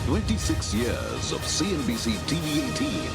26 years of CNBC TV 18.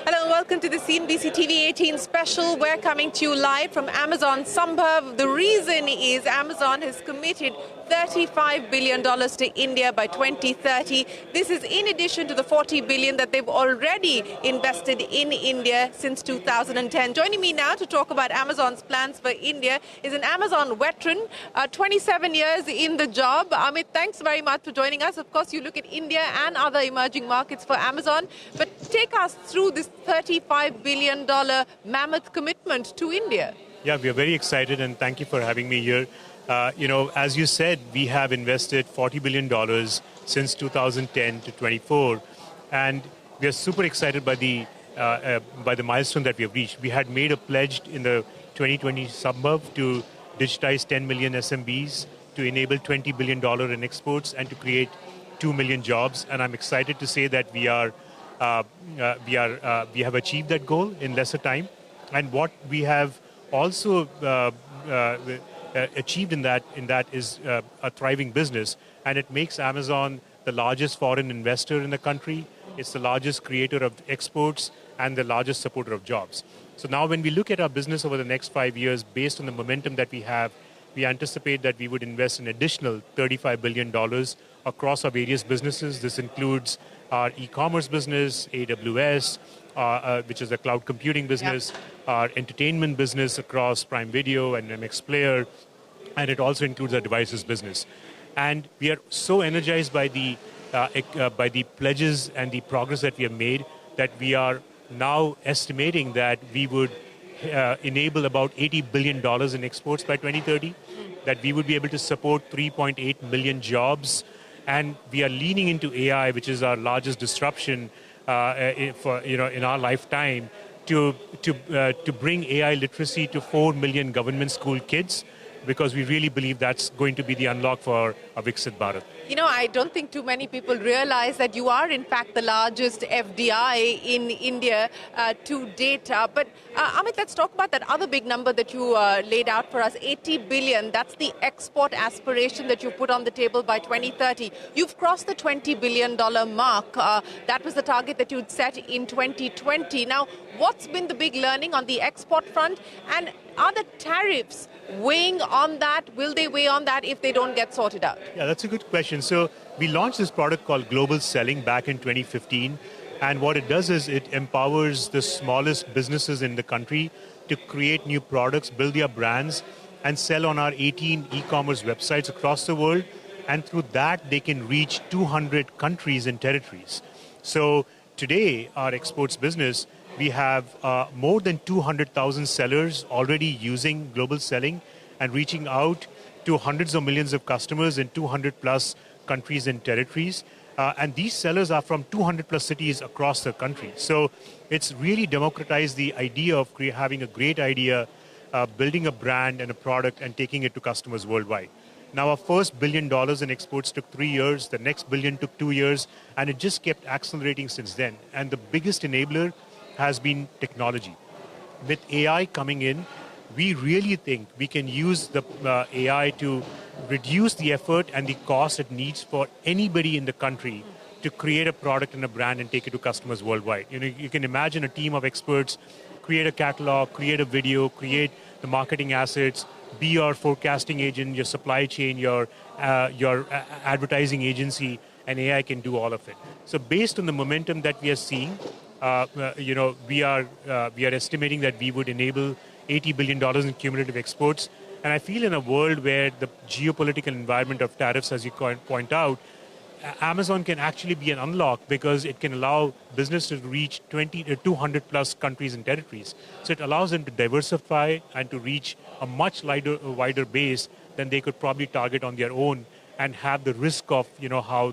Hello, welcome to the CNBC TV 18 special. We're coming to you live from Amazon Sambhav. The reason is Amazon has committed $35 billion to India by 2030. This is in addition to the $40 billion that they've already invested in India since 2010. Joining me now to talk about Amazon's plans for India is an Amazon veteran, 27 years in the job. Amit, thanks very much for joining us. Of course, you look at India and other emerging markets for Amazon, but take us through this $35 billion mammoth commitment to India. Yeah, we are very excited, and thank you for having me here. As you said, we have invested $40 billion since 2010 to 24, and we are super excited by the milestone that we have reached. We had made a pledge in the 2020 Sambhav to digitize 10 million SMBs, to enable $20 billion in exports, and to create 2 million jobs. And I'm excited to say that we have achieved that goal in lesser time. And what we have also achieved in that is a thriving business, and it makes Amazon the largest foreign investor in the country. It's the largest creator of exports and the largest supporter of jobs. So now when we look at our business over the next 5 years, based on the momentum that we have, we anticipate that we would invest an additional $35 billion across our various businesses. This includes our e-commerce business, AWS, which is a cloud computing business, our entertainment business across Prime Video and MX Player, and it also includes our devices business. And we are so energized by the pledges and the progress that we have made that we are now estimating that we would enable about $80 billion in exports by 2030, that we would be able to support 3.8 million jobs, and we are leaning into AI, which is our largest disruption in our lifetime, to bring AI literacy to 4 million government school kids, because we really believe that's going to be the unlock for a Viksit Bharat. You know, I don't think too many people realize that you are, in fact, the largest FDI in India to date. But Amit, let's talk about that other big number that you laid out for us, 80 billion. That's the export aspiration that you put on the table by 2030. You've crossed the $20 billion mark. That was the target that you'd set in 2020. Now, what's been the big learning on the export front? And are the tariffs weighing on that? Will they weigh on that if they don't get sorted out? Yeah, that's a good question. So we launched this product called Global Selling back in 2015. And what it does is it empowers the smallest businesses in the country to create new products, build their brands, and sell on our 18 e-commerce websites across the world. And through that, they can reach 200 countries and territories. So today, our exports business, we have more than 200,000 sellers already using Global Selling and reaching out to hundreds of millions of customers in 200 plus countries and territories. And these sellers are from 200 plus cities across the country. So it's really democratized the idea of having a great idea, building a brand and a product and taking it to customers worldwide. Now, our first $1 billion in exports took 3 years. The next billion took 2 years. And it just kept accelerating since then. And the biggest enabler has been technology. With AI coming in, we really think we can use the AI to reduce the effort and the cost it needs for anybody in the country to create a product and a brand and take it to customers worldwide. You can imagine a team of experts create a catalog, create a video, create the marketing assets, be your forecasting agent, your supply chain, your advertising agency, and AI can do all of it. So based on the momentum that we are seeing, we are estimating that we would enable $80 billion in cumulative exports. And I feel in a world where the geopolitical environment of tariffs, as you point out, Amazon can actually be an unlock because it can allow business to reach 200 plus countries and territories. So it allows them to diversify and to reach a much wider base than they could probably target on their own, and have the risk of, how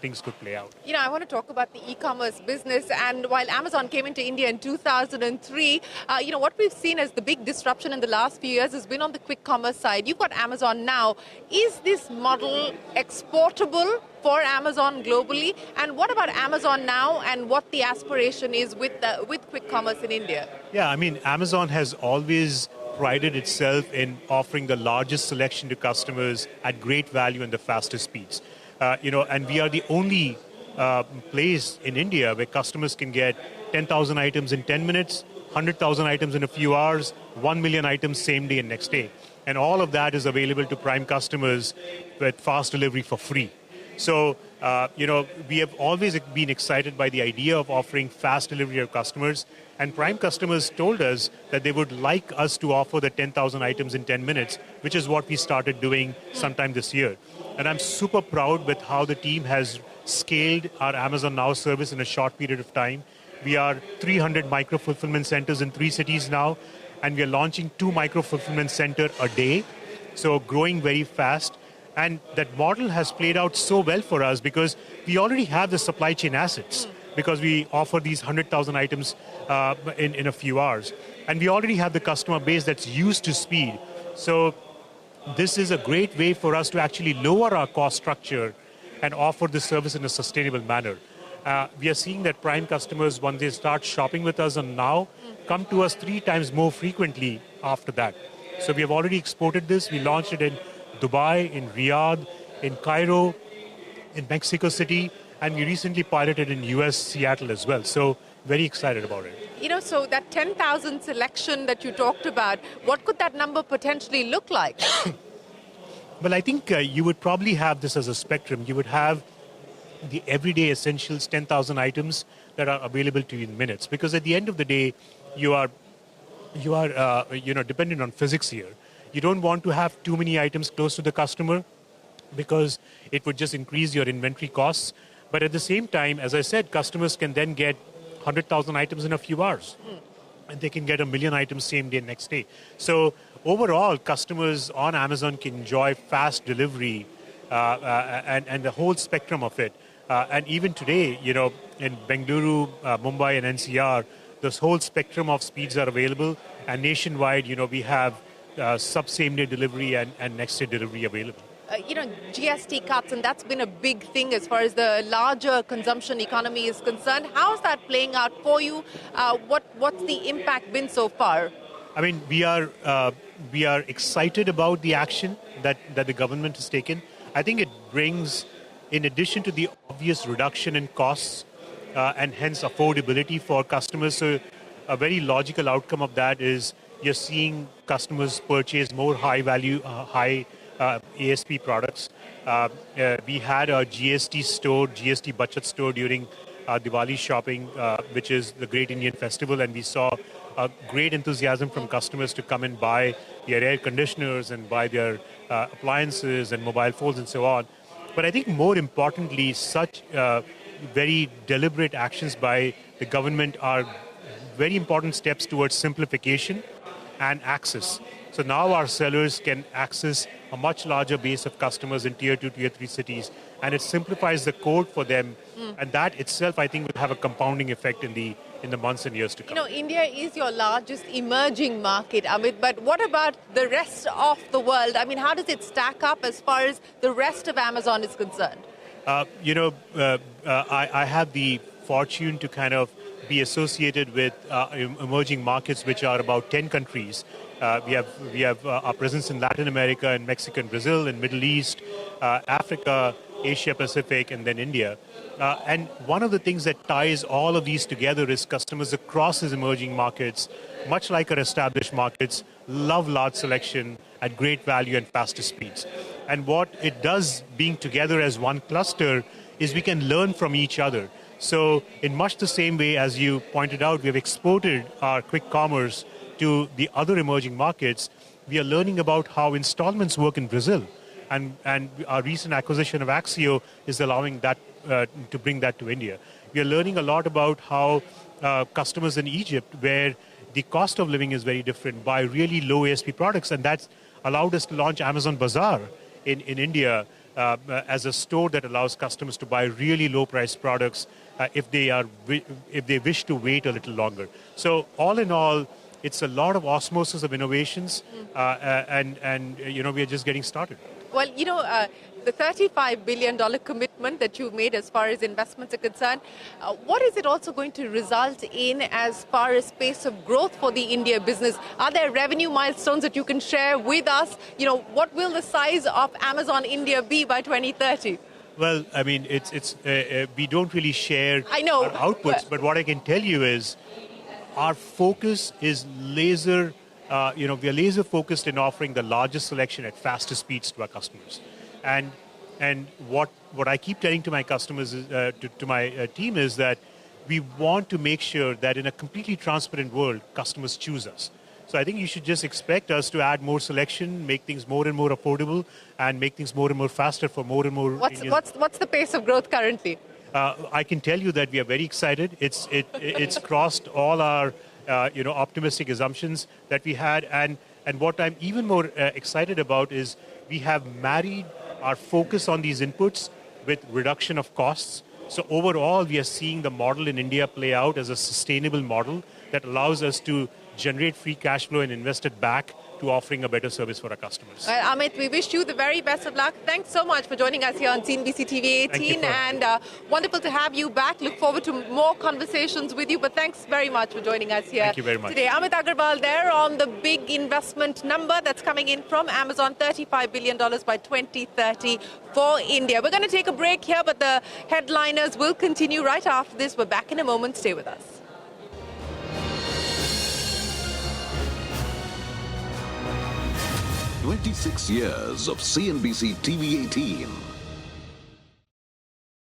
things could play out. I want to talk about the e-commerce business. And while Amazon came into India in 2003, what we've seen as the big disruption in the last few years has been on the quick commerce side. You've got Amazon Now. Is this model exportable for Amazon globally? And what about Amazon Now and what the aspiration is with quick commerce in India? Yeah, Amazon has always prided itself in offering the largest selection to customers at great value and the fastest speeds. and we are the only place in India where customers can get 10,000 items in 10 minutes, 100,000 items in a few hours, 1 million items same day and next day. And all of that is available to Prime customers with fast delivery for free. So, we have always been excited by the idea of offering fast delivery to customers. And Prime customers told us that they would like us to offer the 10,000 items in 10 minutes, which is what we started doing sometime this year. And I'm super proud with how the team has scaled our Amazon Now service in a short period of time. We are 300 micro-fulfillment centers in 3 cities now, and we are launching 2 micro-fulfillment centers a day, so growing very fast. And that model has played out so well for us because we already have the supply chain assets because we offer these 100,000 items in a few hours. And we already have the customer base that's used to speed. So this is a great way for us to actually lower our cost structure and offer the service in a sustainable manner. We are seeing that Prime customers, once they start shopping with us on Now, come to us 3 times more frequently after that. So we have already exported this. We launched it in Dubai, in Riyadh, in Cairo, in Mexico City, and we recently piloted in US, Seattle as well. So very excited about it. So that 10,000 selection that you talked about, what could that number potentially look like? Well, I think you would probably have this as a spectrum. You would have the everyday essentials, 10,000 items that are available to you in minutes. Because at the end of the day, you are dependent on physics here. You don't want to have too many items close to the customer because it would just increase your inventory costs. But at the same time, as I said, customers can then get 100,000 items in a few hours. And they can get 1 million items same day, next day. So overall, customers on Amazon can enjoy fast delivery and the whole spectrum of it. And even today, in Bengaluru, Mumbai, and NCR, this whole spectrum of speeds are available. And nationwide, we have sub-same-day delivery and next-day delivery available. GST cuts, and that's been a big thing as far as the larger consumption economy is concerned. How's that playing out for you? What's the impact been so far? I mean, we are excited about the action that the government has taken. I think it brings, in addition to the obvious reduction in costs and hence affordability for customers, so a very logical outcome of that is you're seeing customers purchase more high-value, high ASP products. We had a GST Bachat store during Diwali shopping, which is the Great Indian Festival, and we saw a great enthusiasm from customers to come and buy their air conditioners and buy their appliances and mobile phones and so on. But I think more importantly, such very deliberate actions by the government are very important steps towards simplification and access. So now our sellers can access a much larger base of customers in tier 2, tier 3 cities, and it simplifies the code for them. And that itself, I think, will have a compounding effect in the months and years to come. India is your largest emerging market, Amit, but what about the rest of the world? I mean, how does it stack up as far as the rest of Amazon is concerned? I have the fortune to kind of be associated with emerging markets, which are about 10 countries. We have our presence in Latin America and Mexico and Brazil, and Middle East, Africa, Asia Pacific, and then India. And one of the things that ties all of these together is customers across these emerging markets, much like our established markets, love large selection at great value and faster speeds. And what it does, being together as one cluster, is we can learn from each other. So in much the same way as you pointed out, we have exported our quick commerce to the other emerging markets. We are learning about how installments work in Brazil. And our recent acquisition of Axio is allowing that to bring that to India. We are learning a lot about how customers in Egypt, where the cost of living is very different, buy really low ASP products. And that's allowed us to launch Amazon Bazaar in India as a store that allows customers to buy really low-priced products if they wish to wait a little longer. So all in all, it's a lot of osmosis of innovations, and we are just getting started. Well, the $35 billion commitment that you've made as far as investments are concerned, what is it also going to result in as far as pace of growth for the India business? Are there revenue milestones that you can share with us? What will the size of Amazon India be by 2030? Well, I mean, we don't really share I know, our outputs, but what I can tell you is our focus is laser. We are laser focused in offering the largest selection at faster speeds to our customers, and what I keep telling to my customers is, to my team is that we want to make sure that in a completely transparent world, customers choose us. So I think you should just expect us to add more selection, make things more and more affordable, and make things more and more faster for more and more Indians. What's the pace of growth currently? I can tell you that we are very excited. It's crossed all our optimistic assumptions that we had, and what I'm even more excited about is we have married our focus on these inputs with reduction of costs. So overall, we are seeing the model in India play out as a sustainable model that allows us to generate free cash flow and invest it back to offering a better service for our customers. Well, Amit, we wish you the very best of luck. Thanks so much for joining us here on CNBC TV 18, and wonderful to have you back. Look forward to more conversations with you, but thanks very much for joining us here. Thank you very much. Today, Amit Agarwal there on the big investment number that's coming in from Amazon, $35 billion by 2030 for India. We're going to take a break here, but the headliners will continue right after this. We're back in a moment. Stay with us. 26 years of CNBC TV 18.